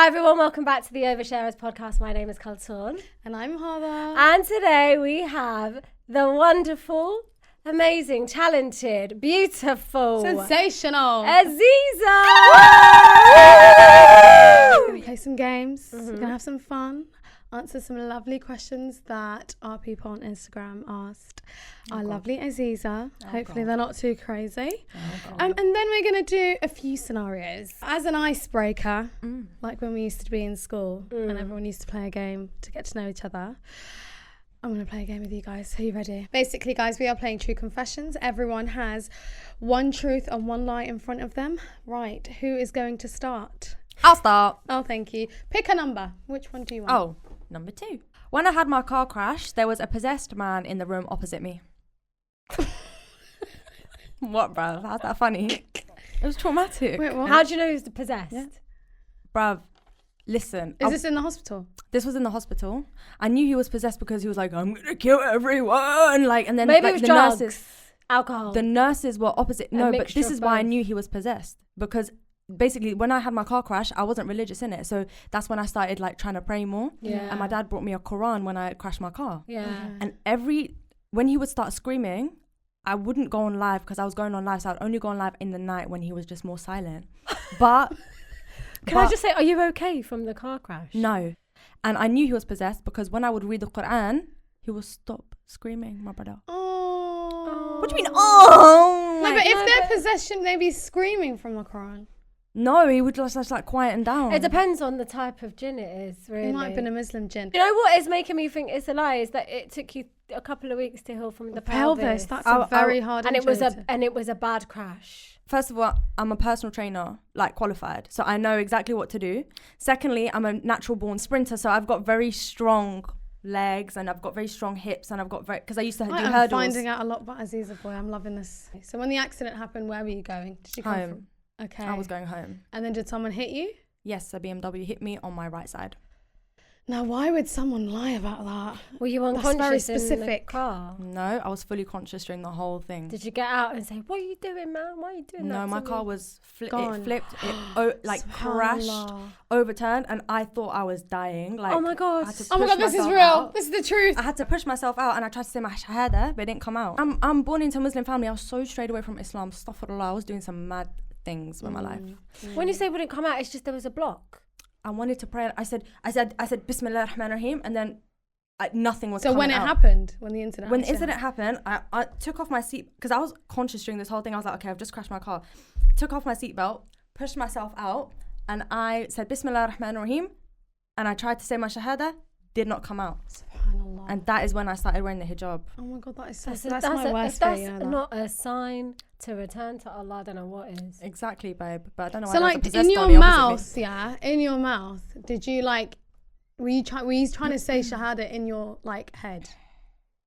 Hi everyone, welcome back to the Oversharers podcast. My name is Kaltoon. And I'm Hada. And today we have the wonderful, amazing, talented, beautiful, sensational Aziza! We're going to play some games. We're going to have some fun. Answer some lovely questions that our people on Instagram asked our lovely Aziza. Hopefully they're not too crazy. And then we're going to do a few scenarios. As an icebreaker, like when we used to be in school and everyone used to play a game to get to know each other. I'm going to play a game with you guys. Are you ready? Basically, guys, we are playing True Confessions. Everyone has one truth and one lie in front of them. Right, who is going to start? I'll start. Oh, thank you. Pick a number. Which one do you want? Oh, number 2. When I had my car crash, there was a possessed man in the room opposite me. What, bruv? How's that funny? It was traumatic. Wait, what? How do you know who's possessed? Yeah. Bruv, listen. Is this in the hospital? This was in the hospital. I knew he was possessed because he was like, I'm going to kill everyone. Like, and then Maybe like, it was the drugs, nurses, alcohol. the nurses were opposite. No, but mixture this of is why I both. knew he was possessed. Because basically when I had my car crash, I wasn't religious in it. So that's when I started like trying to pray more. Yeah. And my dad brought me a Quran when I crashed my car. Yeah. And when he would start screaming, I wouldn't go on live because I was going on live. So I'd only go on live in the night when he was just more silent. But Can I just say, are you okay from the car crash? no. And I knew he was possessed because when I would read the Quran, he would stop screaming, my brother. Oh. What do you mean? Oh! No, Like, but if they're possession, they'd be screaming from the Quran. no, he would just like quieten down. It depends on the type of jinn it is, really. It might have been a Muslim jinn. You know what is making me think it's a lie is that it took you a couple of weeks to heal from the pelvis. That's a very hard and injury. it was a bad crash. First of all, I'm a personal trainer, like qualified. So I know exactly what to do. Secondly, I'm a natural born sprinter. So I've got very strong legs and I've got very strong hips and I've got because I used to do I'm hurdles. finding out a lot about Aziza, boy. I'm loving this. So when the accident happened, where were you going? Did you come Home. from? Okay. I was going home. And then did someone hit you? Yes, a BMW hit me on my right side. Now, why would someone lie about that? Were you That's unconscious very in specific. the car? No, I was fully conscious during the whole thing. Did you get out and say, what are you doing, man? Why are you doing that? No, my to car me?" was Gone. it flipped, it crashed, Subhanallah. overturned, and I thought I was dying. Like, Oh my God. I had to Oh my push God, this is myself real. out. This is the truth. I had to push myself out and I tried to say my shahada, but it didn't come out. I'm born into a Muslim family. I was so strayed away from Islam. Astaghfirullah. I was doing some mad things with my life. When you say wouldn't come out, it's just there was a block. I wanted to pray. I said Bismillah ar-Rahman ar-Rahim, and then nothing was So coming when it out. happened, when the incident When the actually incident happened, I took off my seat because I was conscious during this whole thing. I was like, okay, I've just crashed my car. Took off my seatbelt, pushed myself out, and I said Bismillah ar-Rahman ar-Rahim, and I tried to say my shahada, did not come out. Subhanallah. And that is when I started wearing the hijab. Oh my God, that is so. That's my worst if that's fear. You know that. not a sign to return to Allah, I don't know what is. Exactly, babe. But I don't know why So there was a like possessed in your dummy opposite me. mouth, yeah, in your mouth, did you like? Were you trying to say shahada in your like head,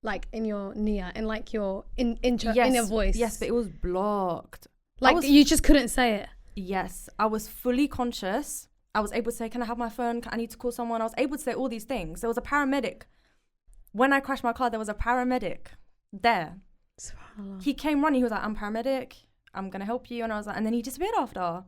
like in your niyyah, in like your in your voice? Yes, but it was blocked. Like you just couldn't say it. Yes, I was fully conscious. I was able to say, can I have my phone? I need to call someone. I was able to say all these things. There was a paramedic. When I crashed my car, there was a paramedic there. Subhanallah. He came running. He was like, I'm paramedic. I'm going to help you. And I was like, and then he disappeared after. Wow.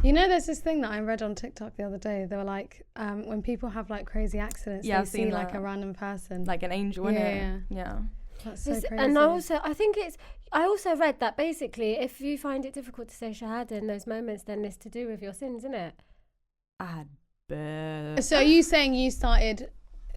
You know, there's this thing that I read on TikTok the other day. They were like, when people have like crazy accidents, Yeah, they I've see seen like that. a random person. Like an angel, Yeah, innit? Yeah. That's so crazy. And I also read that basically if you find it difficult to say shahada in those moments, then it's to do with your sins, isn't it? I bet. So are you saying you started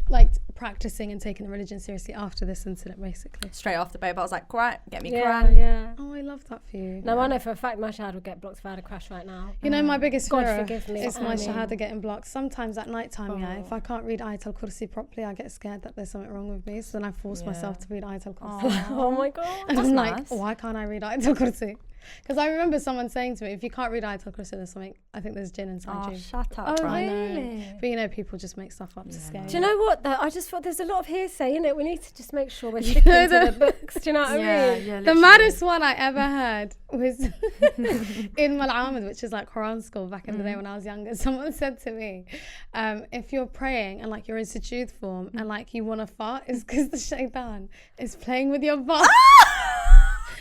like practicing and taking the religion seriously after this incident, basically? Straight after, babe. I was like, Quran, get me Yeah, Quran. yeah. Oh, I love that for you. No, I know for a fact my shahada would get blocked if I had a crash right now. You know, my biggest God fear forgive me. is my I mean- shahada getting blocked. Sometimes at night time, yeah, if Oh. I can't read Ayatul Kursi properly, I get scared that there's something wrong with me. So then I force Yeah. myself to read Ayatul Kursi. Aw. Oh my God. And That's I'm like, nice. why can't I read Ayatul Kursi? Because I remember someone saying to me, if you can't read Ayatul Kursi, there's something, I think there's jinn inside Oh, you. shut up, Oh, bro. I know. really? But you know, people just make stuff up to Yeah, scare no. Do you know what though? I just thought there's a lot of hearsay in it. We need to just make sure we're sticking to the books. Do you know what I mean? Yeah, The literally. maddest one I ever heard was in Mal'amad, which is like Quran school back in the day when I was younger. Someone said to me, if you're praying and like you're in sujood form and like you want to fart, it's because the shaitan is playing with your bum.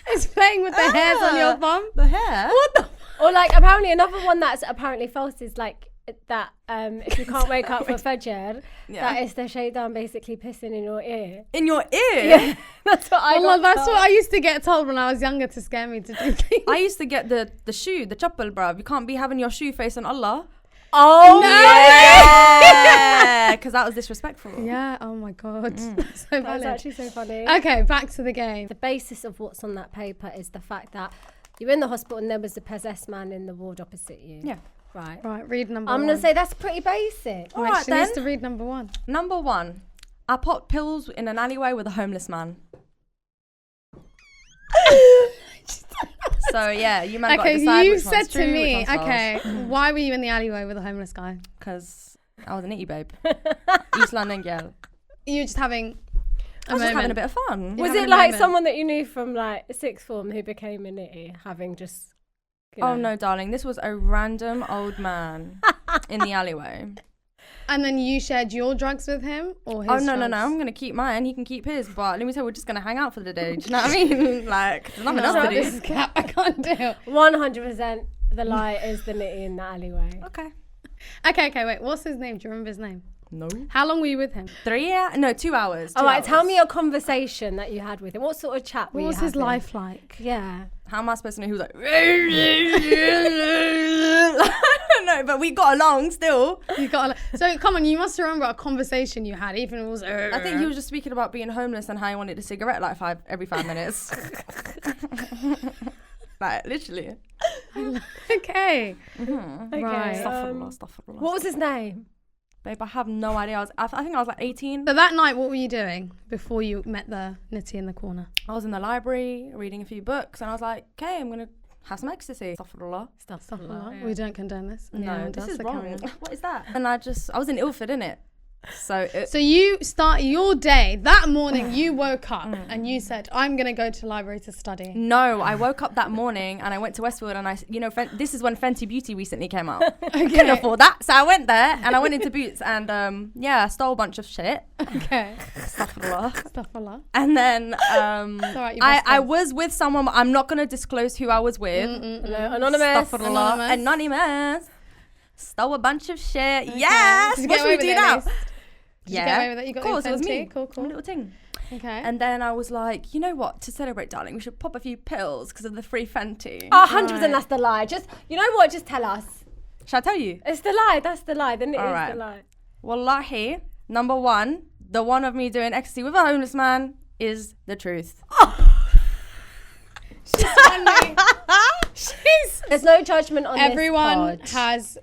It's playing with the hairs on your bum. The hair? What the? Or like apparently another one that's apparently false is like that if you can't wake up for Fajr, Yeah. that is the shaitan basically pissing in your ear. In your ear? Yeah, that's what I Well, got that's told. what I used to get told when I was younger to scare me to do things. I used to get the shoe, the chappal, bruv. You can't be having your shoe facing Allah. Oh, Yeah, because that was disrespectful. Yeah, oh my God. So That's valid. actually so funny. Okay, back to the game. The basis of what's on that paper is the fact that you're in the hospital and there was a possessed man in the ward opposite you. Yeah. Right. Right, read number I'm one. going to say that's pretty basic. All Wait, right, she needs then. to read number one. Number one, I popped pills in an alleyway with a homeless man. So yeah, you man got to Okay, decide you which said one's to true, me, which one's okay, why were you in the alleyway with a homeless guy? Because I was an itty babe. East London girl. You were just having I was just having a bit of fun. Was having it a like moment. someone that you knew from like sixth form who became a nitty, having just... you Oh know- no, darling, this was a random old man in the alleyway. And then you shared your drugs with him or his Oh no, drugs? I'm gonna keep mine. He can keep his. But let me tell you, we're just gonna hang out for the day. Do you know what I mean? Like, there's nothing else No, to this do. is cap. I can't do it. 100% the lie is the nitty in the alleyway. Okay. Okay, wait. What's his name? Do you remember his name? No. How long were you with him? 3 hours? No, 2 hours. All 2 right, tell hours. me your conversation that you had with him. What sort of chat were What you was his having? life like? Yeah. How am I supposed to know? He was like, no, but we got along still. You got so come on. You must remember a conversation you had, even if it was. I think he was just speaking about being homeless and how he wanted a cigarette like every 5 minutes. Like literally. Okay. Okay. Right. Astaghfirullah. What was his name? Babe, I have no idea. I think I was like 18. So that night, what were you doing before you met the nitty in the corner? I was in the library reading a few books and I was like, okay, I'm gonna have some ecstasy. Astaghfirullah. Astaghfirullah. We don't condone this. No, Anyone this does, is so wrong. carry on. What is that? And I was in Ilford, innit? So you start your day that morning. You woke up and you said, "I'm gonna go to the library to study." no, I woke up that morning and I went to Westfield and this is when Fenty Beauty recently came out. Okay. Couldn't afford that, so I went there and I went into Boots and I stole a bunch of shit. Okay. Astaghfirullah. Astaghfirullah. And then alright, you I must was with someone. But I'm not gonna disclose who I was with. Anonymous. Astaghfirullah. Anonymous. Stole a bunch of shit. Yes. Did you What get should away we with do it, now? Elise? Did you get away with it? You got Of course, the it was me. Fenty? Cool. My little thing. Okay. And then I was like, you know what? To celebrate, darling, we should pop a few pills because of the free Fenty. 100% that's the lie. Just, you know what? Just tell us. Shall I tell you? It's the lie. That's the lie. Then it is Alright. the lie. Wallahi, number one, the one of me doing ecstasy with a homeless man is the truth. She's funny. There's no judgment on Everyone this pod. has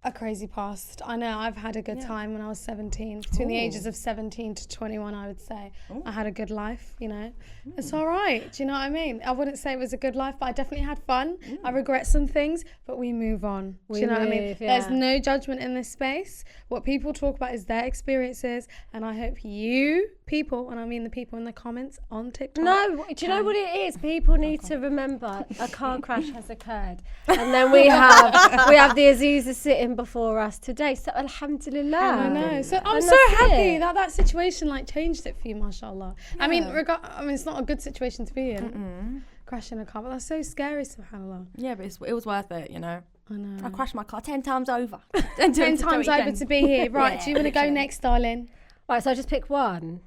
a crazy past. I know I've had a good time when I was 17. Between the ages of 17 to 21, I would say I had a good life, you know. It's all right. Do you know what I mean? I wouldn't say it was a good life, but I definitely had fun. I regret some things, but we move on. Do you know what I mean? move, yeah. There's no judgment in this space. What people talk about is their experiences, and I hope you people, and I mean the people in the comments on TikTok. No, do you know what it is? People need to remember a car crash has occurred, and then we have the Aziza sitting before us today. So alhamdulillah. I know. So I'm And so that's happy it. that situation like changed it for you, mashallah. I mean, it's not a good situation to be in. Crashing a car, but that's so scary, subhanallah. Yeah, but it was worth it, you know. I know. I crashed my car 10 times over. 10 times over to be here. Right, Yeah, do you want to go literally. next, darling? Right, so I just pick one.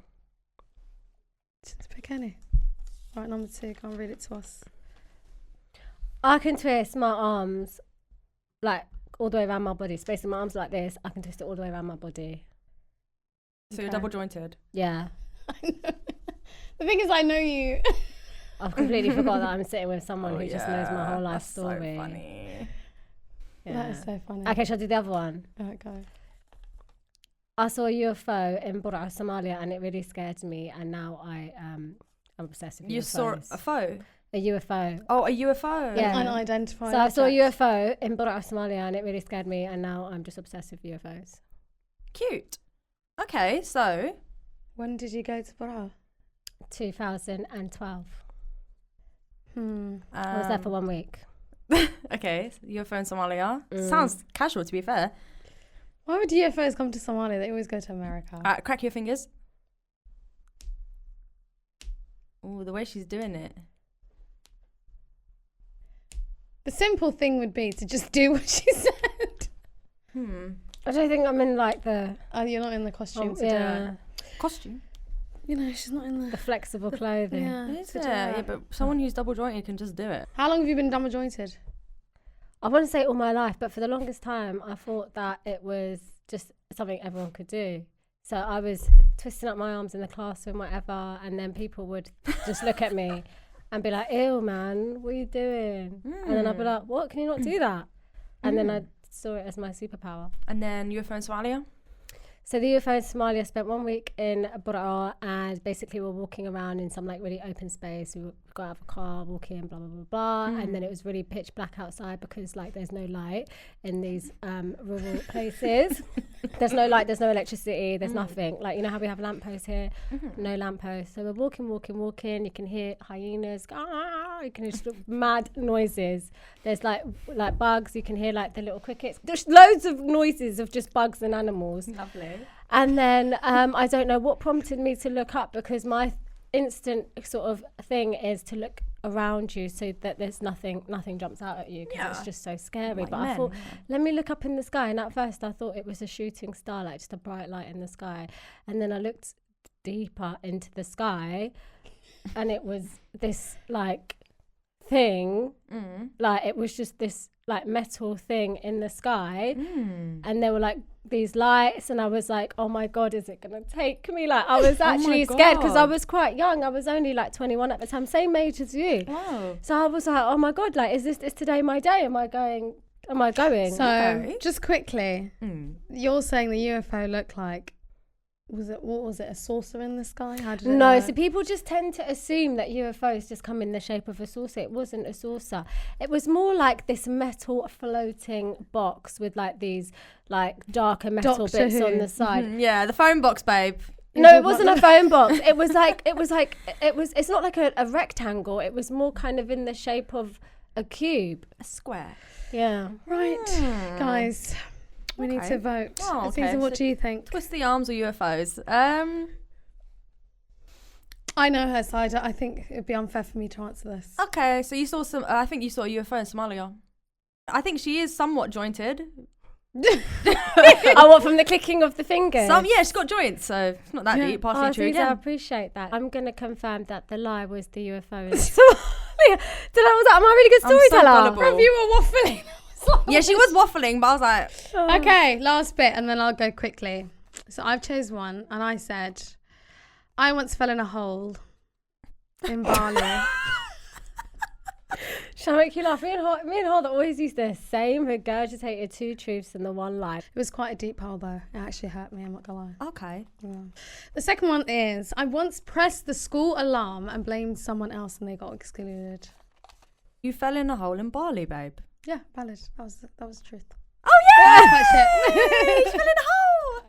Just pick any. Right, number 2, go and read it to us. I can twist my arms like all the way around my body. So basically my arms are like this. I can twist it all the way around my body. So you're double jointed. Yeah. The thing is, I know you. I've completely forgot that I'm sitting with someone who just knows my whole life that's story. So funny. Yeah. That is so funny. Okay, shall I do the other one? Alright, go. I saw a UFO in Burra, Somalia, and it really scared me. And now I'm obsessed with UFOs. You saw a foe? A UFO. Oh, a UFO. Yeah. Unidentified. So I saw a object. UFO in Burra, Somalia, and it really scared me. And now I'm just obsessed with UFOs. Cute. Okay, so When did you go to Bora? 2012. I I was there for 1 week. okay, so UFO in Somalia. Mm. Sounds casual, to be fair. Why would UFOs come to Somalia? They always go to America. Crack your fingers. Oh, the way she's doing it. The simple thing would be to just do what she said. I don't think I'm in like the Oh, you're not in the costume to do it. Costume. You know, she's not in the the... flexible clothing. Is it? Yeah, but someone who's double jointed can just do it. How long have you been double jointed? I wouldn't say all my life, but for the longest time, I thought that it was just something everyone could do. So I was twisting up my arms in the classroom, whatever, and then people would just look at me and be like, ew, man, what are you doing? And then I'd be like, what, can you not do that? And then I saw it as my superpower. And then UFO in Somalia? So the UFO in Somalia spent 1 week in Burra, and basically we're walking around in some like really open space. We got out of a car, walking, blah, blah, blah, blah. And then it was really pitch black outside because like there's no light in these rural places. There's no light, there's no electricity, there's nothing. Like, you know how we have lampposts here? No lampposts. So we're walking. You can hear hyenas. You can hear mad noises. There's like bugs. You can hear like the little crickets. There's loads of noises of just bugs and animals. Lovely. And then I don't know what prompted me to look up, because my instant sort of thing is to look around you so that there's nothing jumps out at you, because it's just so scary. Like but I thought, let me look up in the sky. And at first I thought it was a shooting star, like just a bright light in the sky. And then I looked deeper into the sky and it was this like thing, like it was just this like metal thing in the sky, and there were like these lights, and I was like, oh my god, is it gonna take me? Like I was actually scared because I was quite young. I was only like 21 at the time, same age as you. So I was like, oh my god, like is today my day? Am I going? So just quickly, you're saying the UFO looked like, what was it, a saucer in the sky? How did it No, look? so people just tend to assume that UFOs just come in the shape of a saucer. It wasn't a saucer. It was more like this metal floating box with like these like darker metal Doctor bits Who. on the side. Yeah, the phone box, babe. No, it wasn't a phone box. It's not like a rectangle. It was more kind of in the shape of a cube. A square. Yeah. Right, guys, we need to vote. Oh, okay. Aziza, what do you think? Twist the arms or UFOs? I know her side. I think it'd be unfair for me to answer this. Okay, so you saw some. I think you saw a UFO in Somalia. I think she is somewhat jointed. I want from the clicking of the fingers. Yeah, she's got joints, so it's not that deep. Partially true Aziza, I again. appreciate that. I'm going to confirm that the lie was the UFO in Somalia. Am I a really good I'm so storyteller? gullible. You were waffling. Yeah, she was waffling, but I was like, Okay, last bit, and then I'll go quickly. So I've chose one, and I said, I once fell in a hole in Bali. Shall I make you laugh? Me and Harder always used the same regurgitated two truths and the one lie. It was quite a deep hole, though. It actually hurt me, I'm not gonna lie. okay. Yeah. The second one is, I once pressed the school alarm and blamed someone else, and they got excluded. You fell in a hole in Bali, babe. Yeah, valid. That was the truth. Oh yeah! That's quite shit. She fell in a hole.